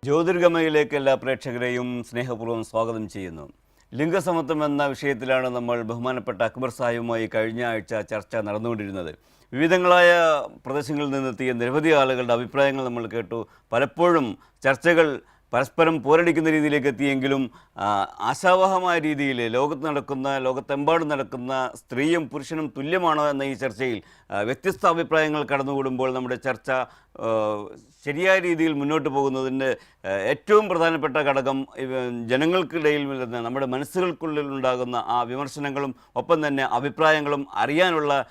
ജ്യോതിർഗമയിലേക്ക് എല്ലാ പ്രേക്ഷകരെയും സ്നേഹപൂർവ്വം സ്വാഗതം ചെയ്യുന്നു. ലിംഗസമത്വം എന്ന വിഷയത്തിലാണ് നമ്മൾ ബഹുമാനപ്പെട്ട അക്ബർ സാഹിബുമായി കഴിഞ്ഞ ആഴ്ച ചർച്ച നടന്നുകൊണ്ടിരുന്നത്. വിവിധങ്ങളായ പ്രദേശങ്ങളിൽ നിന്നെത്തിയ നിരവധി ആളുകളുടെ അഭിപ്രായങ്ങൾ നമ്മൾ കേട്ടു. പലപ്പോഴും ചർച്ചകൾ പരസ്പരം പോരടിക്കുന്ന രീതിയിലേക്ക് എത്തിയെങ്കിലും ആശാവഹമായ രീതിയിൽ ലോകത്തെമ്പാടും നടക്കുന്ന സ്ത്രീയും പുരുഷനും തുല്യമാണോ എന്ന ഈ ചർച്ചയിൽ വ്യത്യസ്ത അഭിപ്രായങ്ങൾ കടന്നുകൂടുമ്പോൾ നമ്മുടെ ചർച്ച ശരിയായ രീതിയിൽ മുന്നോട്ട് പോകുന്നതിൻ്റെ ഏറ്റവും പ്രധാനപ്പെട്ട ഘടകം ജനങ്ങൾക്കിടയിൽ നിന്ന് നമ്മുടെ മനസ്സുകൾക്കുള്ളിൽ ഉണ്ടാകുന്ന ആ വിമർശനങ്ങളും ഒപ്പം തന്നെ അഭിപ്രായങ്ങളും അറിയാനുള്ള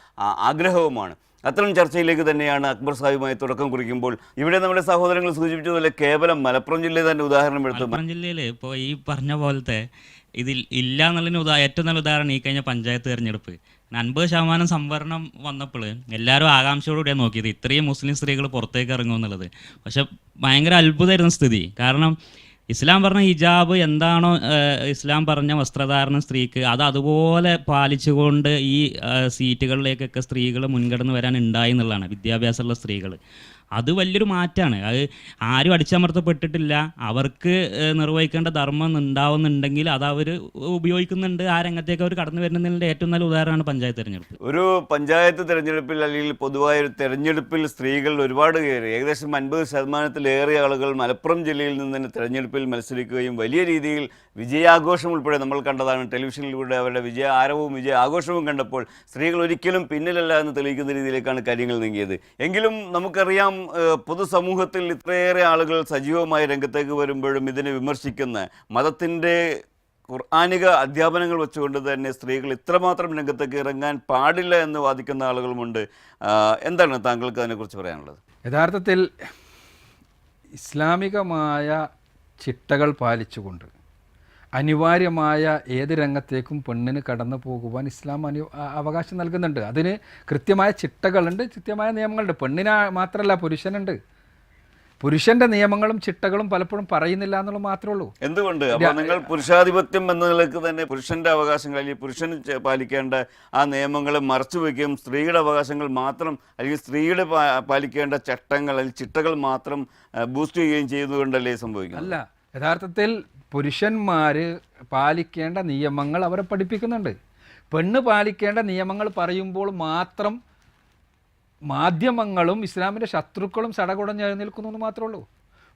ആഗ്രഹവുമാണ്. അത്തരം ചർച്ചയിലേക്ക് തന്നെയാണ് അക്ബർ സാഹിബുമായി തുടക്കം കുറിക്കുമ്പോൾ ഇവിടെ നമ്മുടെ സഹോദരങ്ങൾ സൂചിപ്പിച്ചതുപോലെ കേവലം മലപ്പുറം ജില്ലയിൽ തന്നെ ഉദാഹരണം എടുത്തു. മലപ്പുറം ജില്ലയിൽ ഇപ്പോൾ ഈ പറഞ്ഞ പോലത്തെ ഇതിൽ ഇല്ല എന്നുള്ളതിന് ഏറ്റവും നല്ല ഉദാഹരണം ഈ കഴിഞ്ഞ പഞ്ചായത്ത് തിരഞ്ഞെടുപ്പ് 50% സംവരണം വന്നപ്പോൾ എല്ലാവരും ആകാംക്ഷയോടുകൂടിയാണ് നോക്കിയത് ഇത്രയും മുസ്ലിം സ്ത്രീകൾ പുറത്തേക്ക് ഇറങ്ങുമെന്നുള്ളത്. പക്ഷെ ഭയങ്കര അത്ഭുതമായിരുന്നു സ്ഥിതി. കാരണം ഇസ്ലാം പറഞ്ഞ ഹിജാബ് എന്താണോ ഇസ്ലാം പറഞ്ഞ വസ്ത്രധാരണം സ്ത്രീക്ക് അത് അതുപോലെ പാലിച്ചുകൊണ്ട് ഈ സീറ്റുകളിലേക്കൊക്കെ സ്ത്രീകൾ മുൻകടന്ന് വരാൻ ഉണ്ടായി എന്നുള്ളതാണ്. വിദ്യാഭ്യാസമുള്ള സ്ത്രീകൾ അത് വലിയൊരു മാറ്റമാണ്. അത് ആരും അടിച്ചമർത്തപ്പെട്ടിട്ടില്ല. അവർക്ക് നിർവഹിക്കേണ്ട ധർമ്മം ഉണ്ടാവുന്നുണ്ടെങ്കിൽ അത് അവർ ഉപയോഗിക്കുന്നുണ്ട്. ആ രംഗത്തേക്ക് അവർ കടന്നു വരുന്നതിൻ്റെ ഏറ്റവും നല്ല ഉദാഹരണമാണ് പഞ്ചായത്ത് തിരഞ്ഞെടുപ്പ്. ഒരു പഞ്ചായത്ത് തിരഞ്ഞെടുപ്പിൽ അല്ലെങ്കിൽ പൊതുവായ ഒരു തിരഞ്ഞെടുപ്പിൽ സ്ത്രീകൾ ഒരുപാട് കയറി ഏകദേശം 50%-ലേറെ ആളുകൾ മലപ്പുറം ജില്ലയിൽ നിന്ന് തന്നെ തിരഞ്ഞെടുപ്പിൽ മത്സരിക്കുകയും വലിയ രീതിയിൽ വിജയാഘോഷം ഉൾപ്പെടെ നമ്മൾ കണ്ടതാണ്. ടെലിവിഷനിലൂടെ അവരുടെ വിജയ ആരവവും വിജയ ആഘോഷവും കണ്ടപ്പോൾ സ്ത്രീകൾ ഒരിക്കലും പിന്നിലല്ല എന്ന് തെളിയിക്കുന്ന രീതിയിലേക്കാണ് കാര്യങ്ങൾ നീങ്ങിയത്. എങ്കിലും നമുക്കറിയാം പൊതുസമൂഹത്തിൽ ഇത്രയേറെ ആളുകൾ സജീവമായി രംഗത്തേക്ക് വരുമ്പോഴും ഇതിനെ വിമർശിക്കുന്ന മതത്തിൻ്റെ ഖുർആനിക അധ്യാപനങ്ങൾ വെച്ചുകൊണ്ട് തന്നെ സ്ത്രീകൾ ഇത്രമാത്രം രംഗത്തേക്ക് ഇറങ്ങാൻ പാടില്ല എന്ന് വാദിക്കുന്ന ആളുകളുമുണ്ട്. എന്താണ് താങ്കൾക്ക് അതിനെക്കുറിച്ച് പറയാനുള്ളത്? യഥാർത്ഥത്തിൽ ഇസ്ലാമികമായ ചിട്ടകൾ പാലിച്ചുകൊണ്ട് അനിവാര്യമായ ഏത് രംഗത്തേക്കും പെണ്ണിന് കടന്നു പോകുവാൻ ഇസ്ലാം അവകാശം നൽകുന്നുണ്ട്. അതിന് കൃത്യമായ ചിട്ടകളുണ്ട്, കൃത്യമായ നിയമങ്ങളുണ്ട്. പെണ്ണിന് മാത്രമല്ല പുരുഷനുണ്ട്. പുരുഷന്റെ നിയമങ്ങളും ചിട്ടകളും പലപ്പോഴും പറയുന്നില്ല എന്നുള്ളത് മാത്രമേ ഉള്ളൂ. എന്തുകൊണ്ട് അപ്പോൾ നിങ്ങൾ പുരുഷാധിപത്യം എന്ന നിലക്ക് തന്നെ പുരുഷന്റെ അവകാശങ്ങൾ അല്ലെങ്കിൽ പുരുഷൻ പാലിക്കേണ്ട ആ നിയമങ്ങളെ മറച്ചു വയ്ക്കുകയും സ്ത്രീയുടെ അവകാശങ്ങൾ മാത്രം അല്ലെങ്കിൽ സ്ത്രീയുടെ പാലിക്കേണ്ട ചട്ടങ്ങൾ അല്ലെങ്കിൽ ചിട്ടകൾ മാത്രം ബൂസ്റ്റ് ചെയ്യുകയും ചെയ്യുന്നതുകൊണ്ടല്ലേ സംഭവിക്കുന്നത്? അല്ല, യഥാർത്ഥത്തിൽ പുരുഷന്മാർ പാലിക്കേണ്ട നിയമങ്ങൾ അവരെ പഠിപ്പിക്കുന്നുണ്ട്. പെണ്ണ് പാലിക്കേണ്ട നിയമങ്ങൾ പറയുമ്പോൾ മാത്രം മാധ്യമങ്ങളും ഇസ്ലാമിൻ്റെ ശത്രുക്കളും സടകുടഞ്ഞ് നിൽക്കുന്നു എന്ന് മാത്രമേ ഉള്ളൂ.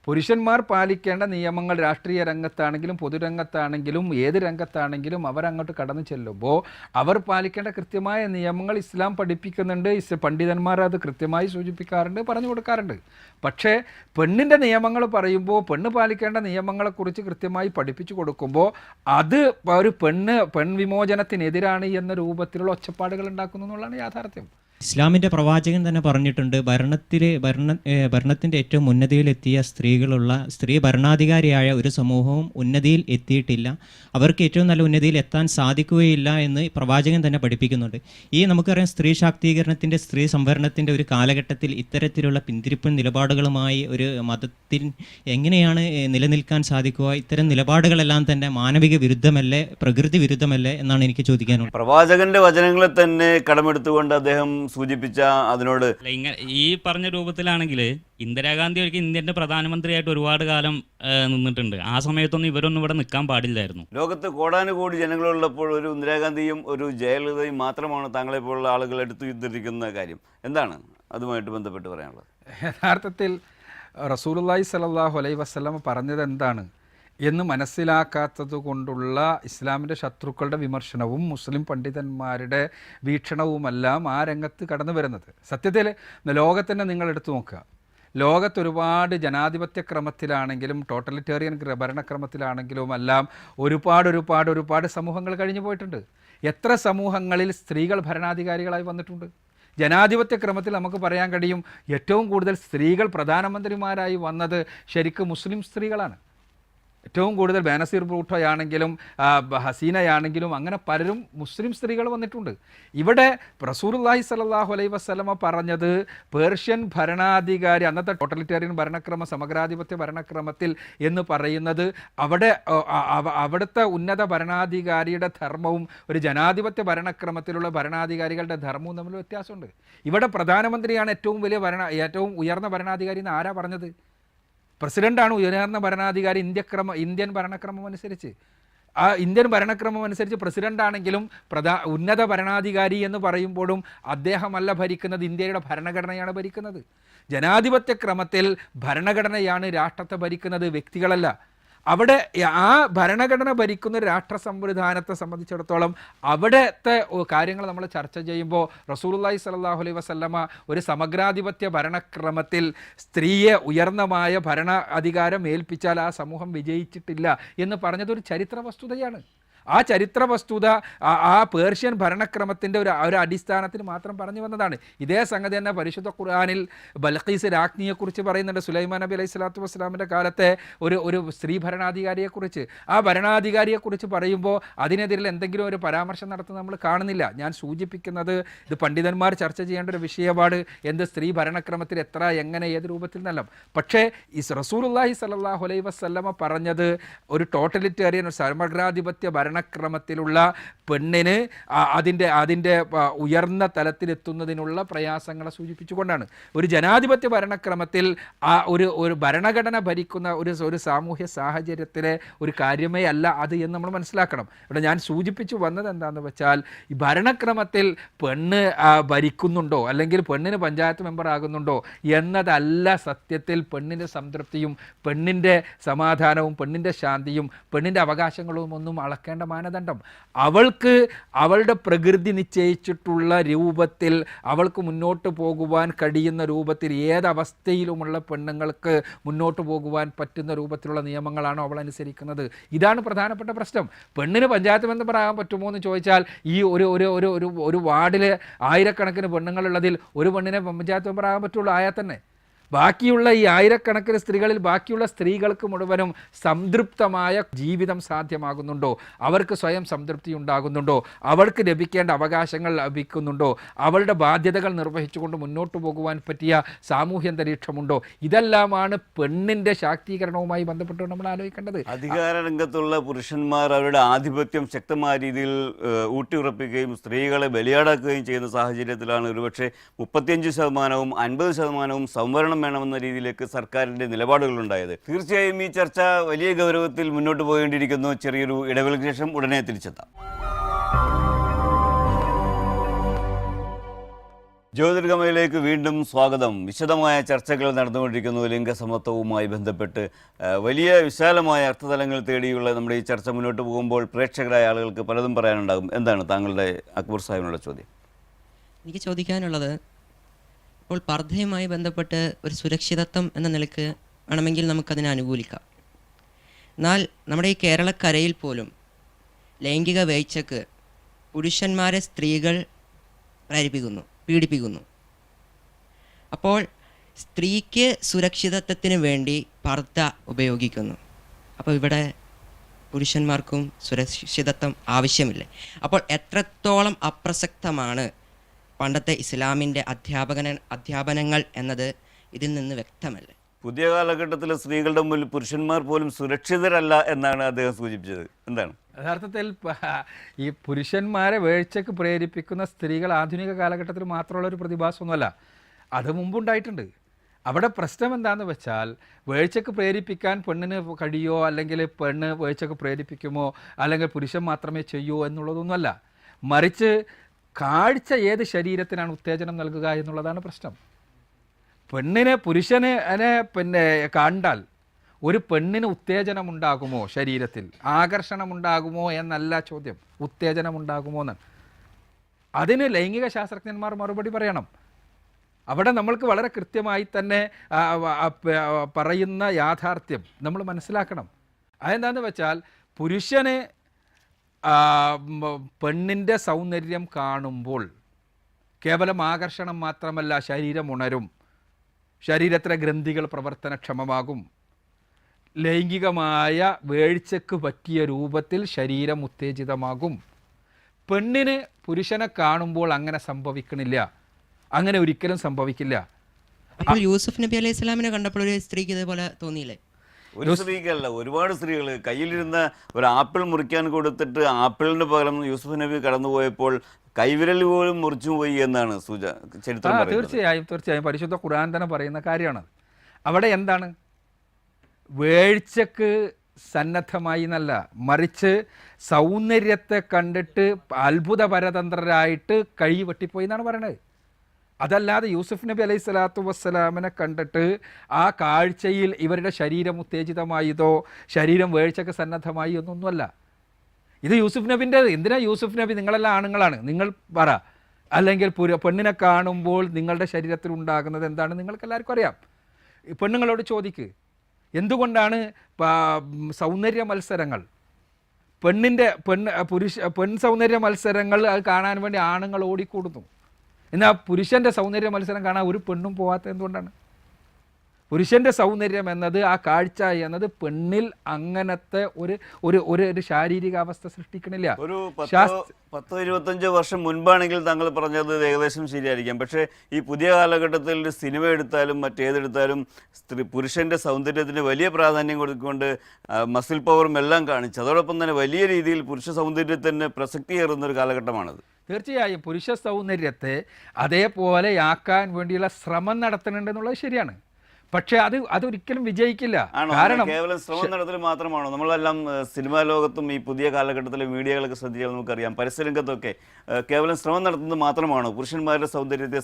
പുരുഷന്മാർ പാലിക്കേണ്ട നിയമങ്ങൾ രാഷ്ട്രീയ രംഗത്താണെങ്കിലും പൊതുരംഗത്താണെങ്കിലും ഏത് രംഗത്താണെങ്കിലും അവരങ്ങോട്ട് കടന്നു ചെല്ലുമ്പോൾ അവർ പാലിക്കേണ്ട കൃത്യമായ നിയമങ്ങൾ ഇസ്ലാം പഠിപ്പിക്കുന്നുണ്ട്. പണ്ഡിതന്മാർ അത് കൃത്യമായി സൂചിപ്പിക്കാറുണ്ട്, പറഞ്ഞു കൊടുക്കാറുണ്ട്. പക്ഷേ പെണ്ണിൻ്റെ നിയമങ്ങൾ പറയുമ്പോൾ പെണ്ണ് പാലിക്കേണ്ട നിയമങ്ങളെക്കുറിച്ച് കൃത്യമായി പഠിപ്പിച്ചു കൊടുക്കുമ്പോൾ അത് ഒരു പെൺവിമോചനത്തിനെതിരാണ് എന്ന രൂപത്തിലുള്ള ഒച്ചപ്പാടുകൾ ഉണ്ടാക്കുന്നു എന്നുള്ളതാണ് യാഥാർത്ഥ്യം. ഇസ്ലാമിൻ്റെ പ്രവാചകൻ തന്നെ പറഞ്ഞിട്ടുണ്ട്, ഭരണത്തിൻ്റെ ഏറ്റവും ഉന്നതിയിലെത്തിയ സ്ത്രീ ഭരണാധികാരിയായ ഒരു സമൂഹവും ഉന്നതിയിൽ എത്തിയിട്ടില്ല, അവർക്ക് ഏറ്റവും നല്ല ഉന്നതിയിൽ എത്താൻ സാധിക്കുകയില്ല എന്ന് പ്രവാചകൻ തന്നെ പഠിപ്പിക്കുന്നുണ്ട്. ഈ നമുക്കറിയാം സ്ത്രീ ശാക്തീകരണത്തിൻ്റെ സ്ത്രീ സംവരണത്തിൻ്റെ ഒരു കാലഘട്ടത്തിൽ ഇത്തരത്തിലുള്ള പിന്തിരിപ്പൻ നിലപാടുകളുമായി ഒരു മതത്തിൽ എങ്ങനെയാണ് നിലനിൽക്കാൻ സാധിക്കുക? ഇത്തരം നിലപാടുകളെല്ലാം തന്നെ മാനവിക വിരുദ്ധമല്ലേ, പ്രകൃതി വിരുദ്ധമല്ലേ എന്നാണ് എനിക്ക് ചോദിക്കാനുള്ളത്. പ്രവാചകന്റെ വചനങ്ങളെ തന്നെ കടമെടുത്തുകൊണ്ട് അദ്ദേഹം സൂചിപ്പിച്ച അതിനോട് ഈ പറഞ്ഞ രൂപത്തിലാണെങ്കിൽ ഇന്ദിരാഗാന്ധി ഒരിക്കൽ ഇന്ത്യൻ്റെ പ്രധാനമന്ത്രിയായിട്ട് ഒരുപാട് കാലം നിന്നിട്ടുണ്ട്. ആ സമയത്തൊന്നും ഇവരൊന്നും ഇവിടെ നിൽക്കാൻ പാടില്ലായിരുന്നു. ലോകത്ത് കോടാനുകോടി ജനങ്ങളുള്ളപ്പോൾ ഒരു ഇന്ദിരാഗാന്ധിയും ഒരു ജയലളിതയും മാത്രമാണ് താങ്കളെപ്പോലുള്ള ആളുകൾ എടുത്തുദ്ധരിക്കുന്ന കാര്യം. എന്താണ് അതുമായിട്ട് ബന്ധപ്പെട്ട് പറയാനുള്ളത്? യഥാർത്ഥത്തിൽ റസൂലുള്ളാഹി സ്വല്ലല്ലാഹു അലൈഹി വസല്ലം പറഞ്ഞത് എന്താണ് എന്ന് മനസ്സിലാക്കാത്തത് കൊണ്ടുള്ള ഇസ്ലാമിൻ്റെ ശത്രുക്കളുടെ വിമർശനവും മുസ്ലിം പണ്ഡിതന്മാരുടെ വീക്ഷണവുമെല്ലാം ആ രംഗത്ത് കടന്നു വരുന്നത്. സത്യത്തിൽ ലോകത്തന്നെ നിങ്ങൾ എടുത്തു നോക്കുക. ലോകത്തൊരുപാട് ജനാധിപത്യ ക്രമത്തിലാണെങ്കിലും ടോട്ടലിറ്റേറിയൻ ഭരണക്രമത്തിലാണെങ്കിലും എല്ലാം ഒരുപാട് സമൂഹങ്ങൾ കഴിഞ്ഞു പോയിട്ടുണ്ട്. എത്ര സമൂഹങ്ങളിൽ സ്ത്രീകൾ ഭരണാധികാരികളായി വന്നിട്ടുണ്ട്? ജനാധിപത്യ ക്രമത്തിൽ നമുക്ക് പറയാൻ കഴിയും ഏറ്റവും കൂടുതൽ സ്ത്രീകൾ പ്രധാനമന്ത്രിമാരായി വന്നത് ശരിക്കും മുസ്ലിം സ്ത്രീകളാണ്. ഏറ്റവും കൂടുതൽ ബേനസീർ ഭൂട്ടോയാണെങ്കിലും ഹസീനയാണെങ്കിലും അങ്ങനെ പലരും മുസ്ലിം സ്ത്രീകൾ വന്നിട്ടുണ്ട്. ഇവിടെ റസൂലുള്ളാഹി സ്വല്ലല്ലാഹു അലൈഹി വസല്ലമ പറഞ്ഞത് പേർഷ്യൻ ഭരണാധികാരി, അന്നത്തെ ടോട്ടലിറ്റേറിയൻ ഭരണക്രമ സമഗ്രാധിപത്യ ഭരണക്രമത്തിൽ എന്ന് പറയുന്നത് അവിടുത്തെ ഉന്നത ഭരണാധികാരിയുടെ ധർമ്മവും ഒരു ജനാധിപത്യ ഭരണക്രമത്തിലുള്ള ഭരണാധികാരികളുടെ ധർമ്മവും തമ്മിൽ വ്യത്യാസമുണ്ട്. ഇവിടെ പ്രധാനമന്ത്രിയാണ് ഏറ്റവും ഉയർന്ന ഭരണാധികാരി എന്ന് ആരാ പറഞ്ഞത്? പ്രസിഡൻ്റാണ് ഉയർന്ന ഭരണാധികാരി ഇന്ത്യൻ ഭരണക്രമം അനുസരിച്ച്. ആ ഇന്ത്യൻ ഭരണക്രമം അനുസരിച്ച് പ്രസിഡൻ്റ് ആണെങ്കിലും ഉന്നത ഭരണാധികാരി എന്ന് പറയുമ്പോഴും അദ്ദേഹമല്ല ഭരിക്കുന്നത്, ഇന്ത്യയുടെ ഭരണഘടനയാണ് ഭരിക്കുന്നത്. ജനാധിപത്യ ക്രമത്തിൽ ഭരണഘടനയാണ് രാഷ്ട്രത്തെ ഭരിക്കുന്നത്, വ്യക്തികളല്ല. അവിടെ ആ ഭരണഘടന ഭരിക്കുന്ന ഒരു രാഷ്ട്ര സംവിധാനത്തെ സംബന്ധിച്ചിടത്തോളം അവിടുത്തെ കാര്യങ്ങൾ നമ്മൾ ചർച്ച ചെയ്യുമ്പോൾ റസൂലുള്ളാഹി സ്വല്ലല്ലാഹു അലൈഹി വസല്ലമ ഒരു സമഗ്രാധിപത്യ ഭരണക്രമത്തിൽ സ്ത്രീയെ ഉയർന്നമായ ഭരണ അധികാരം ഏൽപ്പിച്ചാൽ ആ സമൂഹം വിജയിച്ചിട്ടില്ല എന്ന് പറഞ്ഞതൊരു ചരിത്ര വസ്തുതയാണ്. ആ ചരിത്ര വസ്തുത ആ പേർഷ്യൻ ഭരണക്രമത്തിൻ്റെ ഒരു അടിസ്ഥാനത്തിൽ മാത്രം പറഞ്ഞു വന്നതാണ്. ഇതേ സംഗതി തന്നെ പരിശുദ്ധ ഖുർആനിൽ ബൽഖീസ് രാജ്ഞിയെക്കുറിച്ച് പറയുന്നുണ്ട്. സുലൈമാൻ നബി അലൈഹി സ്വലാത്തു വസ്സലാമിൻ്റെ കാലത്തെ ഒരു സ്ത്രീ ഭരണാധികാരിയെക്കുറിച്ച്. ആ ഭരണാധികാരിയെക്കുറിച്ച് പറയുമ്പോൾ അതിനെതിരെ എന്തെങ്കിലും ഒരു പരാമർശം നടത്തുന്നത് നമ്മൾ കാണുന്നില്ല. ഞാൻ സൂചിപ്പിക്കുന്നത് ഇത് പണ്ഡിതന്മാർ ചർച്ച ചെയ്യേണ്ട ഒരു വിഷയമാണ്, എന്ത് സ്ത്രീ ഭരണക്രമത്തിൽ എത്ര, എങ്ങനെ, ഏത് രൂപത്തിൽ എന്നല്ല. പക്ഷേ ഈ റസൂലുള്ളാഹി സ്വല്ലല്ലാഹു അലൈഹി വസല്ലമ പറഞ്ഞത് ഒരു ടോട്ടലിറ്റേറിയൻ, ഒരു സമഗ്രാധിപത്യ ഭരണക്രമത്തിലുള്ള പെണ്ണിന് അതിൻ്റെ ഉയർന്ന തലത്തിലെത്തുന്നതിനുള്ള പ്രയാസങ്ങളെ സൂചിപ്പിച്ചുകൊണ്ടാണ്. ഒരു ജനാധിപത്യ ഭരണക്രമത്തിൽ ഒരു ഭരണഘടന ഭരിക്കുന്ന ഒരു സാമൂഹ്യ സാഹചര്യത്തിലെ ഒരു കാര്യമേ അല്ല അത് എന്ന് നമ്മൾ മനസ്സിലാക്കണം. ഇവിടെ ഞാൻ സൂചിപ്പിച്ചു വന്നത് എന്താണെന്ന് വെച്ചാൽ, ഈ ഭരണക്രമത്തിൽ പെണ്ണ് ഭരിക്കുന്നുണ്ടോ അല്ലെങ്കിൽ പെണ്ണിന് പഞ്ചായത്ത് മെമ്പർ ആകുന്നുണ്ടോ എന്നതല്ല സത്യത്തിൽ പെണ്ണിൻ്റെ സംതൃപ്തിയും പെണ്ണിൻ്റെ സമാധാനവും പെണ്ണിൻ്റെ ശാന്തിയും പെണ്ണിൻ്റെ അവകാശങ്ങളും ഒന്നും അളക്കേണ്ട മാനദണ്ഡം. അവൾക്ക് അവളുടെ പ്രകൃതി നിശ്ചയിച്ചിട്ടുള്ള രൂപത്തിൽ അവൾക്ക് മുന്നോട്ട് പോകുവാൻ കഴിയുന്ന രൂപത്തിൽ ഏതവസ്ഥയിലുമുള്ള പെണ്ണുങ്ങൾക്ക് മുന്നോട്ട് പോകുവാൻ പറ്റുന്ന രൂപത്തിലുള്ള നിയമങ്ങളാണോ അവൾ അനുസരിക്കുന്നത്? ഇതാണ് പ്രധാനപ്പെട്ട പ്രശ്നം. പെണ്ണിന് പഞ്ചായത്ത് മെമ്പറാകാൻ പറ്റുമോ എന്ന് ചോദിച്ചാൽ, ഈ ഒരു വാർഡിൽ ആയിരക്കണക്കിന് പെണ്ണുങ്ങളുള്ളതിൽ ഒരു പെണ്ണിനെ പഞ്ചായത്ത് മെമ്പറാകാൻ പറ്റുള്ളൂ. ആയാൽ തന്നെ ബാക്കിയുള്ള ഈ ആയിരക്കണക്കിന് സ്ത്രീകളിൽ ബാക്കിയുള്ള സ്ത്രീകൾക്ക് മുഴുവനും സംതൃപ്തമായ ജീവിതം സാധ്യമാകുന്നുണ്ടോ? അവർക്ക് സ്വയം സംതൃപ്തി ഉണ്ടാകുന്നുണ്ടോ? അവൾക്ക് ലഭിക്കേണ്ട അവകാശങ്ങൾ ലഭിക്കുന്നുണ്ടോ? അവളുടെ ബാധ്യതകൾ നിർവഹിച്ചുകൊണ്ട് മുന്നോട്ട് പോകുവാൻ പറ്റിയ സാമൂഹ്യ അന്തരീക്ഷമുണ്ടോ? ഇതെല്ലാമാണ് പെണ്ണിൻ്റെ ശാക്തീകരണവുമായി ബന്ധപ്പെട്ട് നമ്മൾ ആലോചിക്കേണ്ടത്. അധികാര രംഗത്തുള്ള പുരുഷന്മാർ അവരുടെ ആധിപത്യം ശക്തമായ രീതിയിൽ ഊട്ടിയുറപ്പിക്കുകയും സ്ത്രീകളെ ബലിയാടാക്കുകയും ചെയ്യുന്ന സാഹചര്യത്തിലാണ് ഒരുപക്ഷെ 35% 50% സംവരണം വേണമെന്ന രീതിയിലേക്ക് സർക്കാരിൻ്റെ നിലപാടുകളുണ്ടായത്. തീർച്ചയായും ഈ ചർച്ച വലിയ ഗൗരവത്തിൽ മുന്നോട്ട് പോകേണ്ടിയിരിക്കുന്നു. ചെറിയൊരു ഇടവേളയ്ക്ക് ശേഷം ഉടനെ തിരിച്ചെത്താം. ജ്യോതിർഗമയിലേക്ക് വീണ്ടും സ്വാഗതം. വിശദമായ ചർച്ചകൾ നടന്നുകൊണ്ടിരിക്കുന്നു. ലിംഗസമത്വവുമായി ബന്ധപ്പെട്ട് വലിയ വിശാലമായ അർത്ഥതലങ്ങൾ തേടിയുള്ള നമ്മുടെ ഈ ചർച്ച മുന്നോട്ട് പോകുമ്പോൾ പ്രേക്ഷകരായ ആളുകൾക്ക് പലതും പറയാനുണ്ടാകും. എന്താണ് താങ്കളുടെ അക്ബർ സാഹിബിനുള്ള ചോദ്യം? എനിക്ക് ചോദിക്കാനുള്ളത്, ഇപ്പോൾ പർദ്ദയുമായി ബന്ധപ്പെട്ട് ഒരു സുരക്ഷിതത്വം എന്ന നിലയ്ക്ക് വേണമെങ്കിൽ നമുക്കതിനെ അനുകൂലിക്കാം. എന്നാൽ നമ്മുടെ ഈ കേരളക്കരയിൽ പോലും ലൈംഗിക വേഴ്ചക്ക് പുരുഷന്മാരെ സ്ത്രീകൾ പീഡിപ്പിക്കുന്നു. അപ്പോൾ സ്ത്രീക്ക് സുരക്ഷിതത്വത്തിന് വേണ്ടി പർദ്ദ ഉപയോഗിക്കുന്നു. അപ്പോൾ ഇവിടെ പുരുഷന്മാർക്കും സുരക്ഷിതത്വം ആവശ്യമില്ലേ? അപ്പോൾ എത്രത്തോളം അപ്രസക്തമാണ് പണ്ടത്തെ ഇസ്ലാമിൻ്റെ അധ്യാപനങ്ങൾ എന്നത് ഇതിൽ നിന്ന് വ്യക്തമല്ലേ? പുതിയ കാലഘട്ടത്തിൽ സ്ത്രീകളുടെ മുന്നിൽ പുരുഷന്മാർ പോലും സുരക്ഷിതരല്ല എന്നാണ് അദ്ദേഹം സൂചിപ്പിച്ചത്. എന്താണ് യഥാർത്ഥത്തിൽ ഈ പുരുഷന്മാരെ വേഴ്ചയ്ക്ക് പ്രേരിപ്പിക്കുന്ന സ്ത്രീകൾ ആധുനിക കാലഘട്ടത്തിൽ മാത്രമുള്ള ഒരു പ്രതിഭാസമൊന്നുമല്ല, അത് മുമ്പുണ്ടായിട്ടുണ്ട്. അവിടെ പ്രശ്നം എന്താണെന്ന് വെച്ചാൽ, വേഴ്ചയ്ക്ക് പ്രേരിപ്പിക്കാൻ പെണ്ണിന് കഴിയോ, അല്ലെങ്കിൽ പെണ്ണ് വേഴ്ചയ്ക്ക് പ്രേരിപ്പിക്കുമോ, അല്ലെങ്കിൽ പുരുഷൻ മാത്രമേ ചെയ്യൂ എന്നുള്ളതൊന്നുമല്ല. മറിച്ച് കാഴ്ച ഏത് ശരീരത്തിനാണ് ഉത്തേജനം നൽകുക എന്നുള്ളതാണ് പ്രശ്നം. പുരുഷനെ കണ്ടാൽ ഒരു പെണ്ണിന് ഉത്തേജനമുണ്ടാകുമോ, ശരീരത്തിൽ ആകർഷണമുണ്ടാകുമോ എന്നല്ല ചോദ്യം, ഉത്തേജനമുണ്ടാകുമോ എന്നാണ്. അതിന് ലൈംഗിക ശാസ്ത്രജ്ഞന്മാർ മറുപടി പറയണം. അവിടെ നമ്മൾക്ക് വളരെ കൃത്യമായി തന്നെ പറയുന്ന യാഥാർത്ഥ്യം നമ്മൾ മനസ്സിലാക്കണം. അതെന്താണെന്ന് വെച്ചാൽ, പുരുഷന് പെണ്ണിൻ്റെ സൗന്ദര്യം കാണുമ്പോൾ കേവലം ആകർഷണം മാത്രമല്ല, ശരീരം ഉണരും, ശരീരത്തിലെ ഗ്രന്ഥികൾ പ്രവർത്തനക്ഷമമാകും, ലൈംഗികമായ വേഴ്ചയ്ക്ക് പറ്റിയ രൂപത്തിൽ ശരീരം ഉത്തേജിതമാകും. പെണ്ണിന് പുരുഷനെ കാണുമ്പോൾ അങ്ങനെ സംഭവിക്കണില്ല, അങ്ങനെ ഒരിക്കലും സംഭവിക്കില്ല. അപ്പോൾ യൂസുഫ് നബി അലൈഹി സ്വലാമിനെ കണ്ടപ്പോൾ ഒരു സ്ത്രീക്ക് ഇതേപോലെ തോന്നിയില്ലേ? ഒരു സ്ത്രീക്കല്ല, ഒരുപാട് സ്ത്രീകൾ കയ്യിലിരുന്ന ഒരു ആപ്പിൾ മുറിക്കാൻ കൊടുത്തിട്ട് ആപ്പിളിന് പകരം യൂസുഫ് നബി കടന്നുപോയപ്പോൾ കൈവിരൽ പോലും മുറിച്ചു പോയി എന്നാണ് ചരിത്രം. തീർച്ചയായും പരിശുദ്ധ ഖുർആൻ തന്നെ പറയുന്ന കാര്യമാണ്. അവിടെ എന്താണ് വേഴ്ചക്ക് സന്നദ്ധമായി എന്നല്ല, മറിച്ച് സൗന്ദര്യത്തെ കണ്ടിട്ട് അത്ഭുതപരതന്ത്രരായിട്ട് കഴി വെട്ടിപ്പോയി എന്നാണ് പറയണത്. അതല്ലാതെ യൂസുഫ് നബി അലൈഹി സ്വലാത്തു വസ്സലാമിനെ കണ്ടിട്ട് ആ കാഴ്ചയിൽ ഇവരുടെ ശരീരം ഉത്തേജിതമായതോ ശരീരം വേഴ്ചക്ക് സന്നദ്ധമായി എന്നൊന്നുമല്ല. ഇത് യൂസുഫ് നബിൻ്റെ, എന്തിനാ യൂസുഫ് നബി, നിങ്ങളെല്ലാം ആണുങ്ങളാണ്, നിങ്ങൾ പറ, അല്ലെങ്കിൽ പെണ്ണിനെ കാണുമ്പോൾ നിങ്ങളുടെ ശരീരത്തിൽ ഉണ്ടാകുന്നത് എന്താണ് നിങ്ങൾക്ക് എല്ലാവർക്കും അറിയാം. പെണ്ണുങ്ങളോട് ചോദിക്ക്, എന്തുകൊണ്ടാണ് സൗന്ദര്യ മത്സരങ്ങൾ, പെൺ സൗന്ദര്യ മത്സരങ്ങൾ അത് കാണാൻ വേണ്ടി ആണുങ്ങൾ ഓടിക്കൂടുന്നു, എന്നാൽ പുരുഷൻ്റെ സൗന്ദര്യ മത്സരം കാണാൻ ഒരു പെണ്ണും പോകാത്തത് എന്തുകൊണ്ടാണ്? പുരുഷൻ്റെ സൗന്ദര്യം എന്നത്, ആ കാഴ്ച എന്നത് പെണ്ണിൽ അങ്ങനത്തെ ഒരു ശാരീരികാവസ്ഥ സൃഷ്ടിക്കണില്ല. ഒരു 10-25 വർഷം മുൻപാണെങ്കിൽ താങ്കൾ പറഞ്ഞത് ഏകദേശം ശരിയായിരിക്കാം. പക്ഷേ ഈ പുതിയ കാലഘട്ടത്തിൽ സിനിമ എടുത്താലും മറ്റേതെടുത്താലും പുരുഷൻ്റെ സൗന്ദര്യത്തിന് വലിയ പ്രാധാന്യം കൊടുത്തുകൊണ്ട് മസിൽ പവറും എല്ലാം കാണിച്ചു, അതോടൊപ്പം തന്നെ വലിയ രീതിയിൽ പുരുഷ സൗന്ദര്യത്തിന് പ്രസക്തിയേറുന്നൊരു കാലഘട്ടമാണത്. തീർച്ചയായും പുരുഷ സൗന്ദര്യത്തെ അതേപോലെ ആക്കാൻ വേണ്ടിയുള്ള ശ്രമം നടത്തുന്നുണ്ടെന്നുള്ളത് ശരിയാണ്. പക്ഷേ അതൊരിക്കലും വിജയിക്കില്ല. കാരണം കേവലം ശ്രമം നടത്തൽ മാത്രമാണോ? നമ്മളെല്ലാം സിനിമാ ലോകത്തും ഈ പുതിയ കാലഘട്ടത്തിലെ മീഡിയകളൊക്കെ ശ്രദ്ധിച്ചാൽ നമുക്കറിയാം, പരസ്യരംഗത്തൊക്കെ കേവലം ശ്രമം നടത്തുന്നത് മാത്രമാണോ പുരുഷന്മാരുടെ സൗന്ദര്യത്തെ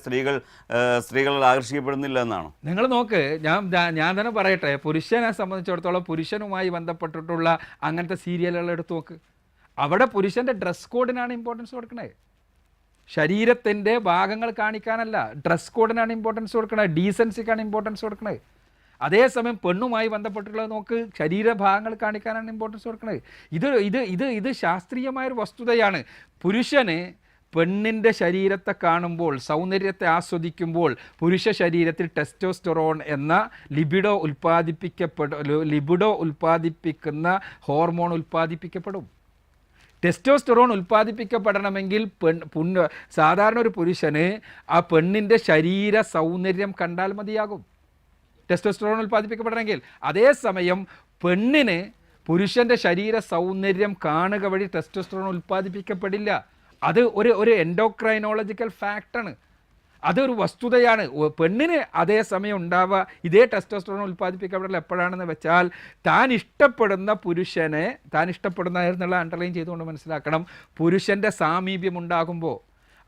സ്ത്രീകൾ ആകർഷിക്കപ്പെടുന്നില്ല എന്നാണോ? നിങ്ങൾ നോക്ക്, ഞാൻ തന്നെ പറയട്ടെ, പുരുഷനെ സംബന്ധിച്ചിടത്തോളം പുരുഷനുമായി ബന്ധപ്പെട്ടിട്ടുള്ള അങ്ങനത്തെ സീരിയലുകൾ എടുത്തു നോക്ക്. അവിടെ പുരുഷൻ്റെ ഡ്രസ് കോഡിനാണ് ഇമ്പോർട്ടൻസ് കൊടുക്കണേ, ശരീരത്തിൻ്റെ ഭാഗങ്ങൾ കാണിക്കാനല്ല. ഡ്രസ് കോഡിനാണ് ഇമ്പോർട്ടൻസ് കൊടുക്കണത്, ഡീസൻസിക്കാണ് ഇമ്പോർട്ടൻസ് കൊടുക്കണത്. അതേസമയം പെണ്ണുമായി ബന്ധപ്പെട്ടിട്ടുള്ളത് നോക്ക്, ശരീരഭാഗങ്ങൾ കാണിക്കാനാണ് ഇമ്പോർട്ടൻസ് കൊടുക്കണത്. ഇത് ശാസ്ത്രീയമായൊരു വസ്തുതയാണ്. പുരുഷന് പെണ്ണിൻ്റെ ശരീരത്തെ കാണുമ്പോൾ, സൗന്ദര്യത്തെ ആസ്വദിക്കുമ്പോൾ പുരുഷ ശരീരത്തിൽ ടെസ്റ്റോസ്റ്റെറോൺ എന്ന ലിബിഡോ ഉൽപ്പാദിപ്പിക്കുന്ന ഹോർമോൺ ഉൽപ്പാദിപ്പിക്കപ്പെടും. ടെസ്റ്റോസ്റ്റെറോൺ ഉൽപ്പാദിപ്പിക്കപ്പെടണമെങ്കിൽ സാധാരണ ഒരു പുരുഷന് ആ പെണ്ണിൻ്റെ ശരീര സൗന്ദര്യം കണ്ടാൽ മതിയാകും ടെസ്റ്റോസ്റ്റെറോൺ ഉൽപ്പാദിപ്പിക്കപ്പെടണമെങ്കിൽ. അതേസമയം പെണ്ണിന് പുരുഷൻ്റെ ശരീര സൗന്ദര്യം കാണുക വഴി ടെസ്റ്റോസ്റ്റെറോൺ ഉൽപ്പാദിപ്പിക്കപ്പെടില്ല. അത് ഒരു എൻഡോക്രൈനോളജിക്കൽ ഫാക്റ്റാണ്, അതൊരു വസ്തുതയാണ്. പെണ്ണിന് അതേസമയം ഉണ്ടാവുക ഇതേ ടെസ്റ്റോസ്റ്റെറോൺ ഉൽപ്പാദിപ്പിക്കപ്പെടൽ എപ്പോഴാണെന്ന് വെച്ചാൽ താൻ ഇഷ്ടപ്പെടുന്ന എന്നുള്ള അണ്ടർലൈൻ ചെയ്തുകൊണ്ട് മനസ്സിലാക്കണം. പുരുഷൻ്റെ സാമീപ്യം ഉണ്ടാകുമ്പോൾ,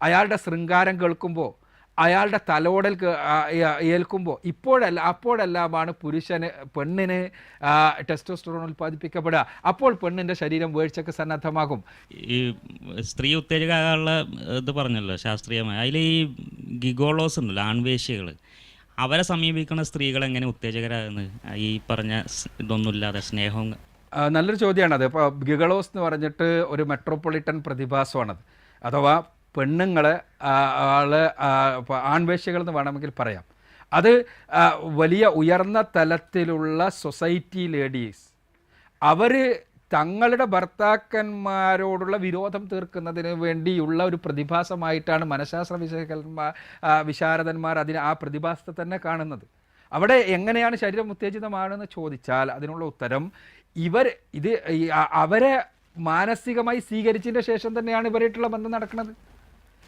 അയാളുടെ ശൃംഗാരം കേൾക്കുമ്പോൾ, അയാളുടെ തലോടൽ ഏൽക്കുമ്പോൾ, അപ്പോഴെല്ലാമാണ് പെണ്ണിന് ടെസ്റ്റോസ്റ്റെറോൺ ഉൽപ്പാദിപ്പിക്കപ്പെടുക. അപ്പോൾ പെണ്ണിൻ്റെ ശരീരം വേഴ്ചക്ക് സന്നദ്ധമാകും. ഈ സ്ത്രീ ഉത്തേജകമാകാനുള്ള ഇത് പറഞ്ഞല്ലോ ശാസ്ത്രീയമായി, അതിൽ ഈ ഗിഗോളോസ് ഉണ്ടല്ലോ, ആൺവേശ്യകൾ, അവരെ സമീപിക്കുന്ന സ്ത്രീകൾ എങ്ങനെ ഉത്തേജകരാകുന്നത്? ഈ പറഞ്ഞ ഇതൊന്നുമില്ലാതെ സ്നേഹവും. നല്ലൊരു ചോദ്യമാണത്. ഇപ്പോൾ ഗിഗളോസ് എന്ന് പറഞ്ഞിട്ട് ഒരു മെട്രോപൊളിറ്റൻ പ്രതിഭാസമാണത്. അഥവാ പെണ്ണുങ്ങളെ ആൺവേശ്യകൾ എന്ന് വേണമെങ്കിൽ പറയാം. അത് വലിയ ഉയർന്ന തലത്തിലുള്ള സൊസൈറ്റി ലേഡീസ്, അവർ തങ്ങളുടെ ഭർത്താക്കന്മാരോടുള്ള വിരോധം തീർക്കുന്നതിന് വേണ്ടിയുള്ള ഒരു പ്രതിഭാസമായിട്ടാണ് മനഃശാസ്ത്ര വിശാരദന്മാർ ആ പ്രതിഭാസത്തെ തന്നെ കാണുന്നത്. അവിടെ എങ്ങനെയാണ് ശരീരം ഉത്തേജിതമാണെന്ന് ചോദിച്ചാൽ അതിനുള്ള ഉത്തരം, അവരെ മാനസികമായി സ്വീകരിച്ചതിൻ്റെ ശേഷം തന്നെയാണ് ഇവരായിട്ടുള്ള ബന്ധം നടക്കുന്നത്.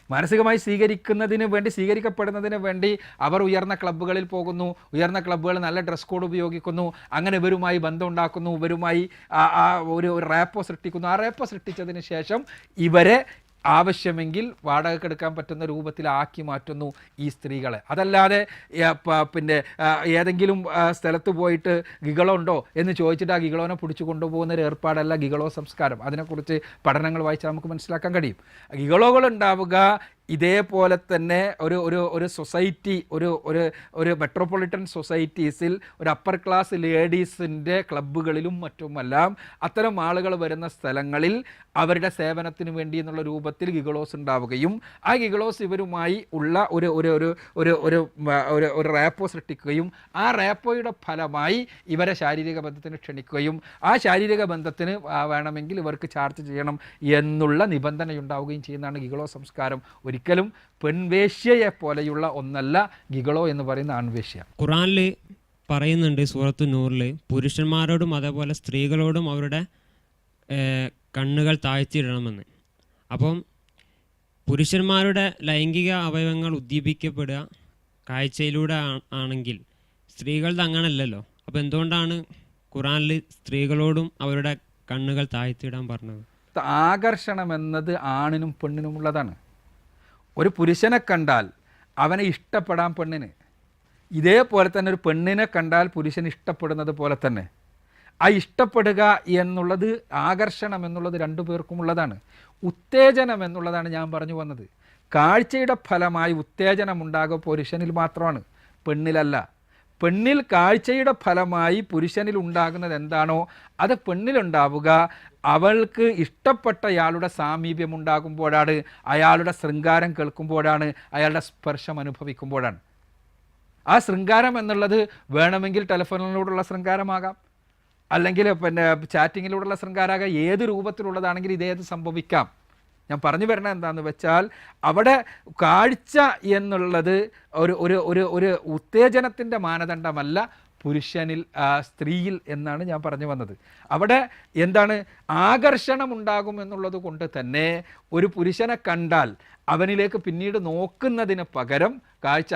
മാനസികമായി സ്വീകരിക്കപ്പെടുന്നതിന് വേണ്ടി അവർ ഉയർന്ന ക്ലബ്ബുകളിൽ പോകുന്നു, ഉയർന്ന ക്ലബ്ബുകൾ നല്ല ഡ്രസ് കോഡ് ഉപയോഗിക്കുന്നു, അങ്ങനെ ഇവരുമായി ബന്ധം ഉണ്ടാക്കുന്നു, ഇവരുമായി ഒരു റാപ്പോ സൃഷ്ടിക്കുന്നു. ആ റാപ്പോ സൃഷ്ടിച്ചതിന് ശേഷം ഇവരെ ആവശ്യമെങ്കിൽ വാടകയ്ക്കെടുക്കാൻ പറ്റുന്ന രൂപത്തിലാക്കി മാറ്റുന്നു ഈ സ്ത്രീകളെ. അതല്ലാതെ പിന്നെ ഏതെങ്കിലും സ്ഥലത്ത് പോയിട്ട് ഗിഗളോ ഉണ്ടോ എന്ന് ചോദിച്ചിട്ട് ആ ഗിഗളോനെ പിടിച്ചു കൊണ്ടുപോകുന്ന ഒരു ഏർപ്പാടല്ല ഗിഗളോ സംസ്കാരം. അതിനെക്കുറിച്ച് പഠനങ്ങൾ വായിച്ചാൽ നമുക്ക് മനസ്സിലാക്കാൻ കഴിയും. ഗിഗളോകൾ ഉണ്ടാവുക ഇതേപോലെ തന്നെ ഒരു സൊസൈറ്റി, ഒരു മെട്രോപൊളിറ്റൻ സൊസൈറ്റീസിൽ ഒരു അപ്പർ ക്ലാസ് ലേഡീസിൻ്റെ ക്ലബ്ബുകളിലും മറ്റുമെല്ലാം അത്തരം ആളുകൾ വരുന്ന സ്ഥലങ്ങളിൽ അവരുടെ സേവനത്തിന് വേണ്ടി എന്നുള്ള രൂപത്തിൽ ഗിഗളോസ് ഉണ്ടാവുകയും ആ ഗിഗളോസ് ഇവരുമായി ഉള്ള ഒരു റാപ്പോ സൃഷ്ടിക്കുകയും ആ റാപ്പോയുടെ ഫലമായി ഇവരെ ശാരീരിക ബന്ധത്തിന് ക്ഷണിക്കുകയും ആ ശാരീരിക ബന്ധത്തിന് വേണമെങ്കിൽ ഇവർക്ക് ചാർജ് ചെയ്യണം എന്നുള്ള നിബന്ധനയുണ്ടാവുകയും ചെയ്യുന്നതാണ് ഗിഗളോ സംസ്കാരം. ഒരിക്കലും പെൺവേശ്യയെ പോലെയുള്ള ഒന്നല്ല ഗിഗളോ എന്ന് പറയുന്ന ആൺവേശ്യ. ഖുറാനിൽ പറയുന്നുണ്ട് സൂറത്തു നൂറിൽ, പുരുഷന്മാരോടും അതേപോലെ സ്ത്രീകളോടും അവരുടെ കണ്ണുകൾ താഴ്ത്തിയിടണമെന്ന്. അപ്പം പുരുഷന്മാരുടെ ലൈംഗിക അവയവങ്ങൾ ഉദ്ദീപിക്കപ്പെടുക കാഴ്ചയിലൂടെ ആണെങ്കിൽ സ്ത്രീകളുടെ അങ്ങനല്ലല്ലോ. അപ്പോൾ എന്തുകൊണ്ടാണ് ഖുറാനിൽ സ്ത്രീകളോടും അവരുടെ കണ്ണുകൾ താഴ്ത്തിയിടാൻ പറഞ്ഞത്? ആകർഷണം എന്നത് ആണിനും പെണ്ണിനും ഉള്ളതാണ്. ഒരു പുരുഷനെ കണ്ടാൽ അവനെ ഇഷ്ടപ്പെടാൻ പെണ്ണിന്, ഇതേപോലെ തന്നെ ഒരു പെണ്ണിനെ കണ്ടാൽ പുരുഷൻ ഇഷ്ടപ്പെടുന്നത് പോലെ തന്നെ ആ ഇഷ്ടപ്പെടുക എന്നുള്ളത്, ആകർഷണം എന്നുള്ളത് രണ്ടു പേർക്കും ഉള്ളതാണ്. ഉത്തേജനം എന്നുള്ളതാണ് ഞാൻ പറഞ്ഞു വന്നത്. കാഴ്ചയുടെ ഫലമായി ഉത്തേജനം ഉണ്ടാകുക പുരുഷനിൽ മാത്രമാണ്, പെണ്ണിലല്ല. പെണ്ണിൽ കാഴ്ചയുടെ ഫലമായി പുരുഷനിൽ ഉണ്ടാകുന്നത് എന്താണോ അത് പെണ്ണിലുണ്ടാവുക അവൾക്ക് ഇഷ്ടപ്പെട്ടയാളുടെ സാമീപ്യം ഉണ്ടാകുമ്പോഴാണ്, അയാളുടെ ശൃംഗാരം കേൾക്കുമ്പോഴാണ്, അയാളുടെ സ്പർശം അനുഭവിക്കുമ്പോഴാണ്. ആ ശൃംഗാരം എന്നുള്ളത് വേണമെങ്കിൽ ടെലിഫോണിലൂടെയുള്ള ശൃംഗാരമാകാം, അല്ലെങ്കിൽ പിന്നെ ചാറ്റിങ്ങിലൂടെയുള്ള ശൃംഗാരമാകാം. ഏത് രൂപത്തിലുള്ളതാണെങ്കിൽ ഇതേത് സംഭവിക്കാം. ഞാൻ പറഞ്ഞു വരുന്നത് എന്താണെന്ന് വെച്ചാൽ അവിടെ കാഴ്ച എന്നുള്ളത് ഒരു ഒരു ഒരു ഒരു ഉത്തേജനത്തിൻ്റെ മാനദണ്ഡമല്ല പുരുഷനിൽ സ്ത്രീയിൽ എന്നാണ് ഞാൻ പറഞ്ഞു വന്നത്. അവിടെ എന്താണ് ആകർഷണം ഉണ്ടാകും എന്നുള്ളത് കൊണ്ട് തന്നെ ഒരു പുരുഷനെ കണ്ടാൽ അവനിലേക്ക് പിന്നീട് നോക്കുന്നതിന് പകരം കാഴ്ച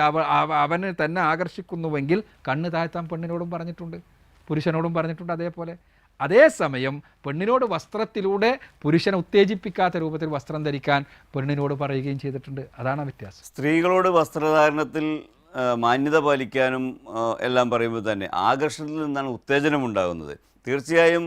അവന് തന്നെ ആകർഷിക്കുന്നുവെങ്കിൽ കണ്ണ് താഴ്ത്താൻ പെണ്ണിനോടും പറഞ്ഞിട്ടുണ്ട്, പുരുഷനോടും പറഞ്ഞിട്ടുണ്ട്. അതേസമയം പെണ്ണിനോട് വസ്ത്രത്തിലൂടെ പുരുഷനെ ഉത്തേജിപ്പിക്കാത്ത രൂപത്തിൽ വസ്ത്രം ധരിക്കാൻ പെണ്ണിനോട് പറയുകയും ചെയ്തിട്ടുണ്ട്. അതാണ് വ്യത്യാസം. സ്ത്രീകളോട് വസ്ത്രധാരണത്തിൽ മാന്യത പാലിക്കാനും എല്ലാം പറയുമ്പോൾ തന്നെ ആകർഷണത്തിൽ നിന്നാണ് ഉത്തേജനം ഉണ്ടാകുന്നത്. തീർച്ചയായും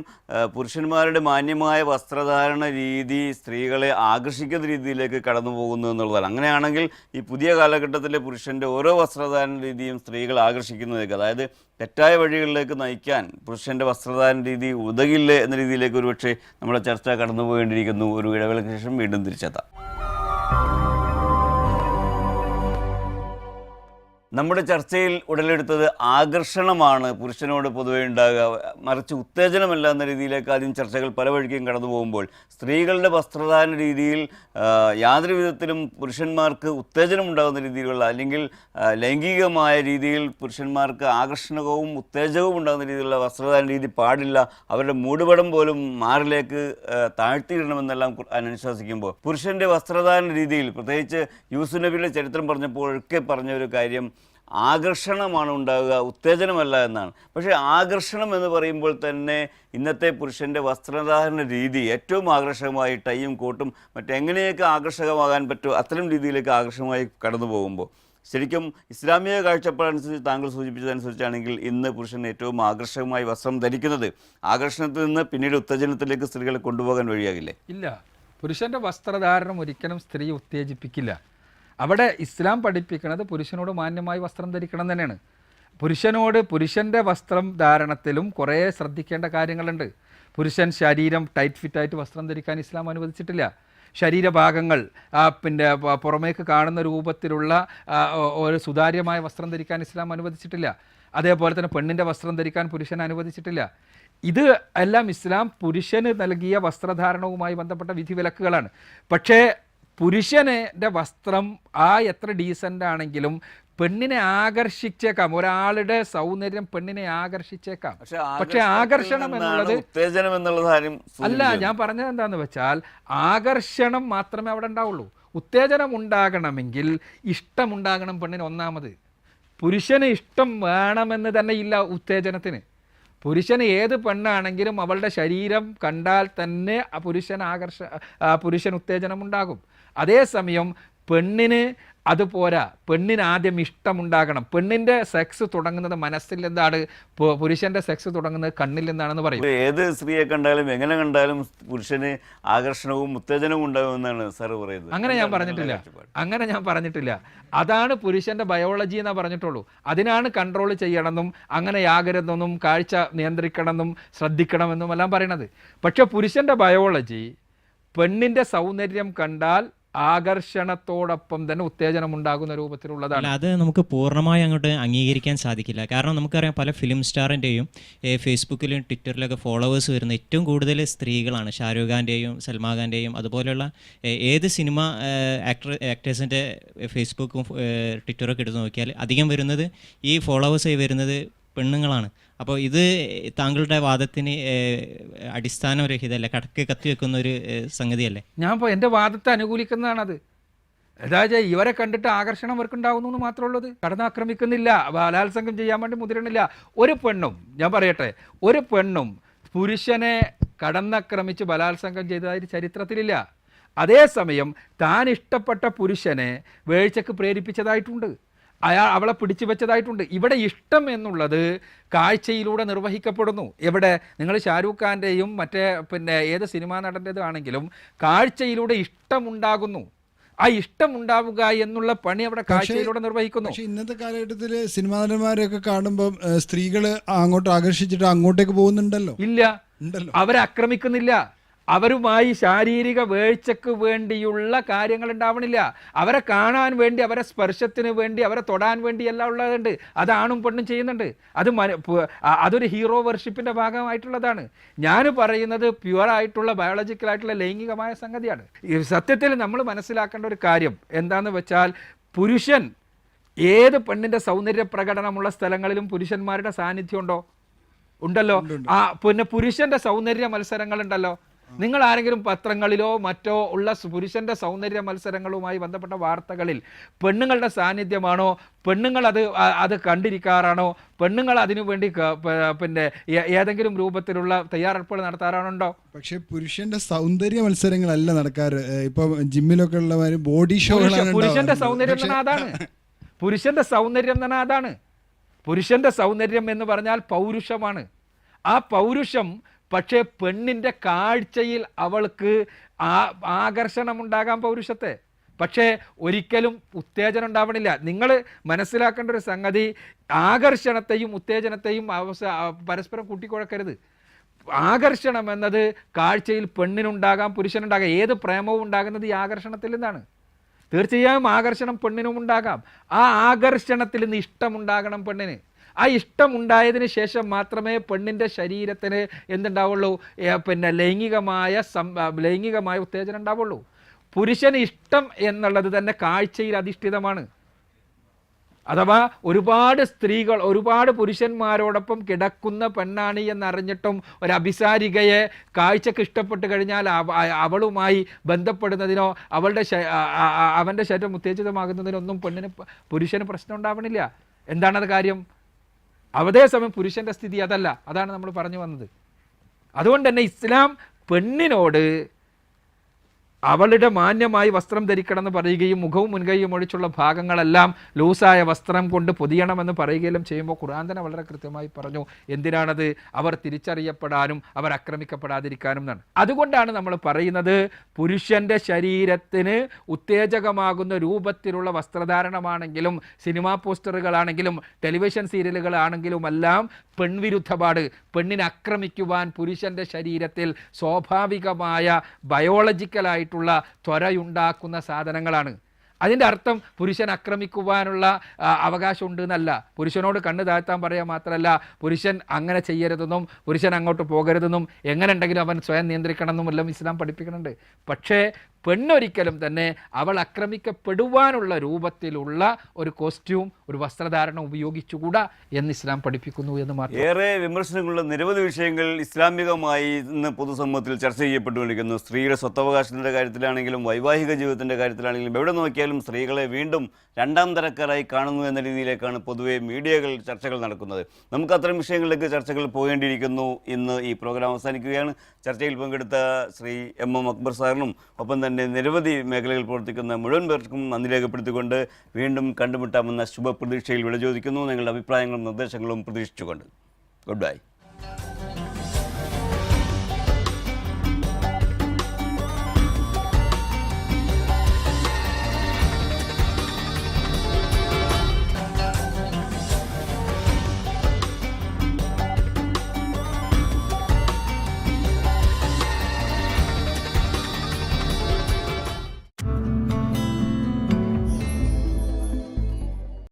പുരുഷന്മാരുടെ മാന്യമായ വസ്ത്രധാരണ രീതി സ്ത്രീകളെ ആകർഷിക്കുന്ന രീതിയിലേക്ക് കടന്നു പോകുന്നു എന്നുള്ളതാണ്. അങ്ങനെയാണെങ്കിൽ ഈ പുതിയ കാലഘട്ടത്തിലെ പുരുഷൻ്റെ ഓരോ വസ്ത്രധാരണ രീതിയും സ്ത്രീകളെ ആകർഷിക്കുന്നതിലേക്ക്, അതായത് തെറ്റായ വഴികളിലേക്ക് നയിക്കാൻ പുരുഷൻ്റെ വസ്ത്രധാരണ രീതി ഉതകില്ലേ എന്ന രീതിയിലേക്ക് ഒരുപക്ഷെ നമ്മുടെ ചർച്ച കടന്നു പോകേണ്ടിയിരിക്കുന്നു. ഒരു ഇടവേളയ്ക്ക് ശേഷം വീണ്ടും തിരിച്ചെത്താം. നമ്മുടെ ചർച്ചയിൽ ഉടലെടുത്തത് ആകർഷണമാണ് പുരുഷനോട് പൊതുവെ ഉണ്ടാകുക, മറിച്ച് ഉത്തേജനമല്ല എന്ന രീതിയിലേക്ക് ആദ്യം ചർച്ചകൾ പല വഴിക്കും കടന്നു പോകുമ്പോൾ സ്ത്രീകളുടെ വസ്ത്രധാരണ രീതിയിൽ യാതൊരു വിധത്തിലും പുരുഷന്മാർക്ക് ഉത്തേജനം ഉണ്ടാകുന്ന രീതിയിലുള്ള, അല്ലെങ്കിൽ ലൈംഗികമായ രീതിയിൽ പുരുഷന്മാർക്ക് ആകർഷണവും ഉത്തേജകവും ഉണ്ടാകുന്ന രീതിയിലുള്ള വസ്ത്രധാരണ രീതി പാടില്ല, അവരുടെ മൂടുപടം പോലും മാറിലേക്ക് താഴ്ത്തിയിടണമെന്നെല്ലാം അനുശാസിക്കുമ്പോൾ പുരുഷൻ്റെ വസ്ത്രധാരണ രീതിയിൽ പ്രത്യേകിച്ച് യൂസുഫ് നബിയുടെ ചരിത്രം പറഞ്ഞപ്പോഴൊക്കെ പറഞ്ഞ ഒരു കാര്യം ആകർഷണമാണ് ഉണ്ടാകുക, ഉത്തേജനമല്ല എന്നാണ്. പക്ഷേ ആകർഷണം എന്ന് പറയുമ്പോൾ തന്നെ ഇന്നത്തെ പുരുഷൻ്റെ വസ്ത്രധാരണ രീതി ഏറ്റവും ആകർഷകമായി ടൈയും കോട്ടും മറ്റെങ്ങനെയൊക്കെ ആകർഷകമാകാൻ പറ്റുമോ അത്തരം രീതിയിലേക്ക് ആകർഷകമായി കടന്നു പോകുമ്പോൾ ശരിക്കും ഇസ്ലാമിക കാഴ്ചപ്പാടനുസരിച്ച് താങ്കൾ സൂചിപ്പിച്ചതനുസരിച്ചാണെങ്കിൽ ഇന്ന് പുരുഷൻ ഏറ്റവും ആകർഷകമായി വസ്ത്രം ധരിക്കുന്നത് ആകർഷണത്തിൽ നിന്ന് പിന്നീട് ഉത്തേജനത്തിലേക്ക് സ്ത്രീകളെ കൊണ്ടുപോകാൻ വഴിയാകില്ലേ? ഇല്ല, പുരുഷൻ്റെ വസ്ത്രധാരണം ഒരിക്കലും സ്ത്രീ ഉത്തേജിപ്പിക്കില്ല. അവിടെ ഇസ്ലാം പഠിപ്പിക്കുന്നത് പുരുഷനോട് മാന്യമായി വസ്ത്രം ധരിക്കണം തന്നെയാണ്. പുരുഷൻ്റെ വസ്ത്രം ധാരണത്തിലും കുറേ ശ്രദ്ധിക്കേണ്ട കാര്യങ്ങളുണ്ട്. പുരുഷൻ ശരീരം ടൈറ്റ് ഫിറ്റായിട്ട് വസ്ത്രം ധരിക്കാൻ ഇസ്ലാം അനുവദിച്ചിട്ടില്ല. ശരീരഭാഗങ്ങൾ പിന്നെ പുറമേക്ക് കാണുന്ന രൂപത്തിലുള്ള ഒരു സുതാര്യമായ വസ്ത്രം ധരിക്കാൻ ഇസ്ലാം അനുവദിച്ചിട്ടില്ല. അതേപോലെ തന്നെ പെണ്ണിൻ്റെ വസ്ത്രം ധരിക്കാൻ പുരുഷൻ അനുവദിച്ചിട്ടില്ല. ഇത് എല്ലാം ഇസ്ലാം പുരുഷന് നൽകിയ വസ്ത്രധാരണവുമായി ബന്ധപ്പെട്ട വിധിവിലക്കുകളാണ്. പക്ഷേ പുരുഷൻ്റെ വസ്ത്രം എത്ര ഡീസൻ്റ് ആണെങ്കിലും പെണ്ണിനെ ആകർഷിച്ചേക്കാം, ഒരാളുടെ സൗന്ദര്യം പെണ്ണിനെ ആകർഷിച്ചേക്കാം. പക്ഷെ ആകർഷണം എന്നുള്ളത് ഉത്തേജനം എന്നുള്ള കാര്യം അല്ല. ഞാൻ പറഞ്ഞത് എന്താന്ന് വെച്ചാൽ ആകർഷണം മാത്രമേ അവിടെ ഉണ്ടാവുള്ളൂ. ഉത്തേജനം ഉണ്ടാകണമെങ്കിൽ ഇഷ്ടമുണ്ടാകണം പെണ്ണിന്. ഒന്നാമത് പുരുഷന് ഇഷ്ടം വേണമെന്ന് തന്നെ ഇല്ല ഉത്തേജനത്തിന്. പുരുഷന് ഏത് പെണ്ണാണെങ്കിലും അവളുടെ ശരീരം കണ്ടാൽ തന്നെ പുരുഷൻ ഉത്തേജനം ഉണ്ടാകും. അതേസമയം പെണ്ണിന് അതുപോരാ, പെണ്ണിന് ആദ്യം ഇഷ്ടമുണ്ടാകണം. പെണ്ണിൻ്റെ സെക്സ് തുടങ്ങുന്നത് മനസ്സിൽ നിന്നാണ്, പുരുഷൻ്റെ സെക്സ് തുടങ്ങുന്നത് കണ്ണിൽ നിന്നാണെന്ന് പറയും. ഏത് സ്ത്രീയെ കണ്ടാലും എങ്ങനെ കണ്ടാലും പുരുഷന് ആകർഷണവും ഉത്തേജനവും ഉണ്ടാകുമെന്നാണ് സാർ പറയുന്നത്. അങ്ങനെ ഞാൻ പറഞ്ഞിട്ടില്ല. അതാണ് പുരുഷൻ്റെ ബയോളജി എന്നാ പറഞ്ഞിട്ടുള്ളൂ. അതിനാണ് കൺട്രോൾ ചെയ്യണമെന്നും അങ്ങനെയാകരുതെന്നും കാഴ്ച നിയന്ത്രിക്കണമെന്നും ശ്രദ്ധിക്കണമെന്നും എല്ലാം പറയണത്. പക്ഷെ പുരുഷൻ്റെ ബയോളജി പെണ്ണിൻ്റെ സൗന്ദര്യം കണ്ടാൽ ആകർഷണത്തോടൊപ്പം തന്നെ ഉത്തേജനം ഉണ്ടാകുന്ന രൂപത്തിലുള്ളതാണ്. അത് നമുക്ക് പൂർണ്ണമായി അങ്ങോട്ട് അംഗീകരിക്കാൻ സാധിക്കില്ല. കാരണം നമുക്കറിയാം പല ഫിലിം സ്റ്റാറിൻ്റെയും ഫേസ്ബുക്കിലും ട്വിറ്ററിലൊക്കെ ഫോളോവേഴ്സ് വരുന്ന ഏറ്റവും കൂടുതൽ സ്ത്രീകളാണ്. ഷാരൂഖ് ഖാൻ്റെയും സൽമാൻ ഖാൻ്റെയും അതുപോലെയുള്ള ഏത് സിനിമ ആക്ടേഴ്സിൻ്റെ ഫേസ്ബുക്കും ട്വിറ്ററൊക്കെ എടുത്ത് നോക്കിയാൽ അധികം വരുന്നത് ഈ ഫോളോവേഴ്സായി വരുന്നത് പെണ്ണുങ്ങളാണ്. അപ്പോൾ ഇത് താങ്കളുടെ വാദത്തിന് അടിസ്ഥാനരഹിതമല്ല, കടക്ക് കത്തിവെക്കുന്ന ഒരു സംഗതിയല്ലേ? ഞാൻ എൻ്റെ വാദത്തെ അനുകൂലിക്കുന്നതാണത്. അതായത് ഇവരെ കണ്ടിട്ട് ആകർഷണം അവർക്കുണ്ടാകുന്നു എന്ന് മാത്രമേ ഉള്ളത്. കടന്നാക്രമിക്കുന്നില്ല, ബലാത്സംഗം ചെയ്യാൻ വേണ്ടി മുതിരണില്ല. ഒരു പെണ്ണും, ഞാൻ പറയട്ടെ, ഒരു പെണ്ണും പുരുഷനെ കടന്നാക്രമിച്ച് ബലാത്സംഗം ചെയ്തതായിട്ട് ചരിത്രത്തിലില്ല. അതേസമയം താൻ ഇഷ്ടപ്പെട്ട പുരുഷനെ വേഴ്ചക്ക് പ്രേരിപ്പിച്ചതായിട്ടുണ്ട്, അവളെ പിടിച്ചു വെച്ചതായിട്ടുണ്ട്. ഇവിടെ ഇഷ്ടം എന്നുള്ളത് കാഴ്ചയിലൂടെ നിർവഹിക്കപ്പെടുന്നു. എവിടെ നിങ്ങൾ ഷാരൂഖ് ഖാൻ്റെയും മറ്റേ ഏത് സിനിമാ നടൻ്റെതും ആണെങ്കിലും കാഴ്ചയിലൂടെ ഇഷ്ടമുണ്ടാകുന്നു. ആ ഇഷ്ടമുണ്ടാവുക എന്നുള്ള പണി അവിടെ കാഴ്ചയിലൂടെ നിർവഹിക്കുന്നു. പക്ഷേ ഇന്നത്തെ കാലഘട്ടത്തിൽ സിനിമാ നടന്മാരെയൊക്കെ കാണുമ്പോൾ സ്ത്രീകൾ അങ്ങോട്ട് ആകർഷിച്ചിട്ട് അങ്ങോട്ടേക്ക് പോകുന്നുണ്ടല്ലോ. ഇല്ല, അവരെ ആക്രമിക്കുന്നില്ല. അവരുമായി ശാരീരിക വേഴ്ചക്ക് വേണ്ടിയുള്ള കാര്യങ്ങൾ ഉണ്ടാവണില്ല. അവരെ കാണാൻ വേണ്ടി, അവരെ സ്പർശത്തിന് വേണ്ടി, അവരെ തൊടാൻ വേണ്ടി എല്ലാം ഉള്ളതുണ്ട്. അതാണും പെണ്ണും ചെയ്യുന്നുണ്ട്. അതൊരു ഹീറോ വർഷിപ്പിൻ്റെ ഭാഗമായിട്ടുള്ളതാണ്. ഞാൻ പറയുന്നത് പ്യുവറായിട്ടുള്ള ബയോളജിക്കലായിട്ടുള്ള ലൈംഗികമായ സംഗതിയാണ്. സത്യത്തിൽ നമ്മൾ മനസ്സിലാക്കേണ്ട ഒരു കാര്യം എന്താണെന്ന് വെച്ചാൽ, പുരുഷൻ ഏത് പെണ്ണിൻ്റെ സൗന്ദര്യ പ്രകടനമുള്ള സ്ഥലങ്ങളിലും പുരുഷന്മാരുടെ സാന്നിധ്യം ഉണ്ടല്ലോ. പുരുഷൻ്റെ സൗന്ദര്യ മത്സരങ്ങളുണ്ടല്ലോ. നിങ്ങൾ ആരെങ്കിലും പത്രങ്ങളിലോ മറ്റോ ഉള്ള പുരുഷൻ്റെ സൗന്ദര്യ മത്സരങ്ങളുമായി ബന്ധപ്പെട്ട വാർത്തകളിൽ പെണ്ണുങ്ങളുടെ സാന്നിധ്യമാണോ, പെണ്ണുങ്ങൾ അത് കണ്ടിരിക്കാറാണോ, പെണ്ണുങ്ങൾ അതിനു വേണ്ടി ഏതെങ്കിലും രൂപത്തിലുള്ള തയ്യാറെടുപ്പുകൾ നടത്താറാണുണ്ടോ? പക്ഷെ പുരുഷന്റെ സൗന്ദര്യ മത്സരങ്ങളല്ല നടക്കാറ്. ഇപ്പൊ ജിമ്മിലൊക്കെ ഉള്ളവർ ബോഡി ഷോ. പുരുഷന്റെ സൗന്ദര്യം തന്നെ അതാണ്. പുരുഷന്റെ സൗന്ദര്യം തന്നെ അതാണ്. പുരുഷന്റെ സൗന്ദര്യം എന്ന് പറഞ്ഞാൽ പൗരുഷമാണ്. ആ പൗരുഷം പക്ഷേ പെണ്ണിൻ്റെ കാഴ്ചയിൽ അവൾക്ക് ആകർഷണമുണ്ടാകാം പൗരുഷത്തെ, പക്ഷേ ഒരിക്കലും ഉത്തേജനം ഉണ്ടാവണില്ല. നിങ്ങൾ മനസ്സിലാക്കേണ്ട ഒരു സംഗതി, ആകർഷണത്തെയും ഉത്തേജനത്തെയും പരസ്പരം കൂട്ടിക്കുഴക്കരുത്. ആകർഷണം എന്നത് കാഴ്ചയിൽ പെണ്ണിനുണ്ടാകാം, പുരുഷനുണ്ടാകാം. ഏത് പ്രേമവും ഉണ്ടാകുന്നത് ഈ ആകർഷണത്തിൽ നിന്നാണ്. തീർച്ചയായും ആകർഷണം പെണ്ണിനും ഉണ്ടാകാം. ആ ആകർഷണത്തിൽ നിന്ന് ഇഷ്ടമുണ്ടാകണം പെണ്ണിന്. ആ ഇഷ്ടമുണ്ടായതിന് ശേഷം മാത്രമേ പെണ്ണിൻ്റെ ശരീരത്തിന് എന്തുണ്ടാവുള്ളൂ, ലൈംഗികമായ ഉത്തേജനം ഉണ്ടാവുള്ളൂ. പുരുഷന് ഇഷ്ടം എന്നുള്ളത് തന്നെ കാഴ്ചയിൽ അധിഷ്ഠിതമാണ്. അഥവാ ഒരുപാട് പുരുഷന്മാരോടൊപ്പം കിടക്കുന്ന പെണ്ണാണ് എന്നറിഞ്ഞിട്ടും ഒരു അഭിസാരികയെ കാഴ്ചക്ക് ഇഷ്ടപ്പെട്ട് കഴിഞ്ഞാൽ അവളുമായി ബന്ധപ്പെടുന്നതിനോ അവൻ്റെ ശരീരം ഉത്തേജിതമാകുന്നതിനൊന്നും പുരുഷന് പ്രശ്നം ഉണ്ടാവണില്ല. എന്താണത് കാര്യം? അതേസമയം പുരുഷൻ്റെ സ്ഥിതി അതല്ല. അതാണ് നമ്മൾ പറഞ്ഞു വന്നത്. അതുകൊണ്ട് തന്നെ ഇസ്ലാം പെണ്ണിനോട് അവളുടെ മാന്യമായി വസ്ത്രം ധരിക്കണം എന്ന് പറയുകയും മുഖവും മുൻകൈയും ഒഴിച്ചുള്ള ഭാഗങ്ങളെല്ലാം ലൂസായ വസ്ത്രം കൊണ്ട് പൊതിയണമെന്ന് പറയുകയും ചെയ്യുമ്പോൾ ഖുർആൻ തന്നെ വളരെ കൃത്യമായി പറഞ്ഞു. എന്തിനാണത്? അവർ തിരിച്ചറിയപ്പെടാനും അവർ ആക്രമിക്കപ്പെടാതിരിക്കാനും എന്നാണ്. അതുകൊണ്ടാണ് നമ്മൾ പറയുന്നത്, പുരുഷൻ്റെ ശരീരത്തിന് ഉത്തേജകമാകുന്ന രൂപത്തിലുള്ള വസ്ത്രധാരണമാണെങ്കിലും സിനിമാ പോസ്റ്ററുകളാണെങ്കിലും ടെലിവിഷൻ സീരിയലുകളാണെങ്കിലും എല്ലാം പെൺവിരുദ്ധപാട്, പെണ്ണിനെ ആക്രമിക്കുവാൻ പുരുഷൻ്റെ ശരീരത്തിൽ സ്വാഭാവികമായ ബയോളജിക്കലായിട്ടുള്ള ത്വരയുണ്ടാക്കുന്ന സാധനങ്ങളാണ്. അതിൻ്റെ അർത്ഥം പുരുഷൻ ആക്രമിക്കുവാനുള്ള അവകാശമുണ്ട് എന്നല്ല. പുരുഷനോട് കണ്ണ് താഴ്ത്താൻ പറയുക മാത്രമല്ല, പുരുഷൻ അങ്ങനെ ചെയ്യരുതെന്നും പുരുഷൻ അങ്ങോട്ട് പോകരുതെന്നും എങ്ങനെ ഉണ്ടെങ്കിലും അവൻ സ്വയം നിയന്ത്രിക്കണം എന്നും എല്ലാം ഇസ്ലാം പഠിപ്പിക്കുന്നുണ്ട്. പക്ഷേ പെണ്ണൊരിക്കലും തന്നെ അവൾ ആക്രമിക്കപ്പെടുവാനുള്ള രൂപത്തിലുള്ള ഒരു കോസ്റ്റ്യൂം, ഒരു വസ്ത്രധാരണം ഉപയോഗിച്ചുകൂടാ എന്ന് ഇസ്ലാം പഠിപ്പിക്കുന്നു എന്ന് മാത്രം. ഏറെ വിമർശനങ്ങളുള്ള നിരവധി വിഷയങ്ങൾ ഇസ്ലാമികമായി ഇന്ന് പൊതുസമൂഹത്തിൽ ചർച്ച ചെയ്യപ്പെട്ടുകൊണ്ടിരിക്കുന്നു. സ്ത്രീയുടെ സ്വത്തവകാശത്തിൻ്റെ കാര്യത്തിലാണെങ്കിലും വൈവാഹിക ജീവിതത്തിൻ്റെ കാര്യത്തിലാണെങ്കിലും എവിടെ നോക്കിയാലും സ്ത്രീകളെ വീണ്ടും രണ്ടാം തരക്കാരായി കാണുന്നു എന്ന രീതിയിലേക്കാണ് പൊതുവെ മീഡിയകൾ ചർച്ചകൾ നടക്കുന്നത്. നമുക്ക് അത്തരം വിഷയങ്ങളിലേക്ക് ചർച്ചകൾ പോകേണ്ടിയിരിക്കുന്നു. ഇന്ന് ഈ പ്രോഗ്രാം അവസാനിക്കുകയാണ്. ചർച്ചയിൽ പങ്കെടുത്ത ശ്രീ എം അക്ബർ സാറിനും ഒപ്പം തന്നെ നിരവധി മേഖലകളിൽ പ്രവർത്തിക്കുന്ന മുഴുവൻ പേർക്കും നന്ദി രേഖപ്പെടുത്തിക്കൊണ്ട് വീണ്ടും കണ്ടുമുട്ടാമെന്ന ശുഭപ്രതീക്ഷയിൽ വിട ചോദിക്കുന്നു. നിങ്ങളുടെ അഭിപ്രായങ്ങളും നിർദ്ദേശങ്ങളും പ്രതീക്ഷിച്ചുകൊണ്ട് ഗുഡ് ബൈ.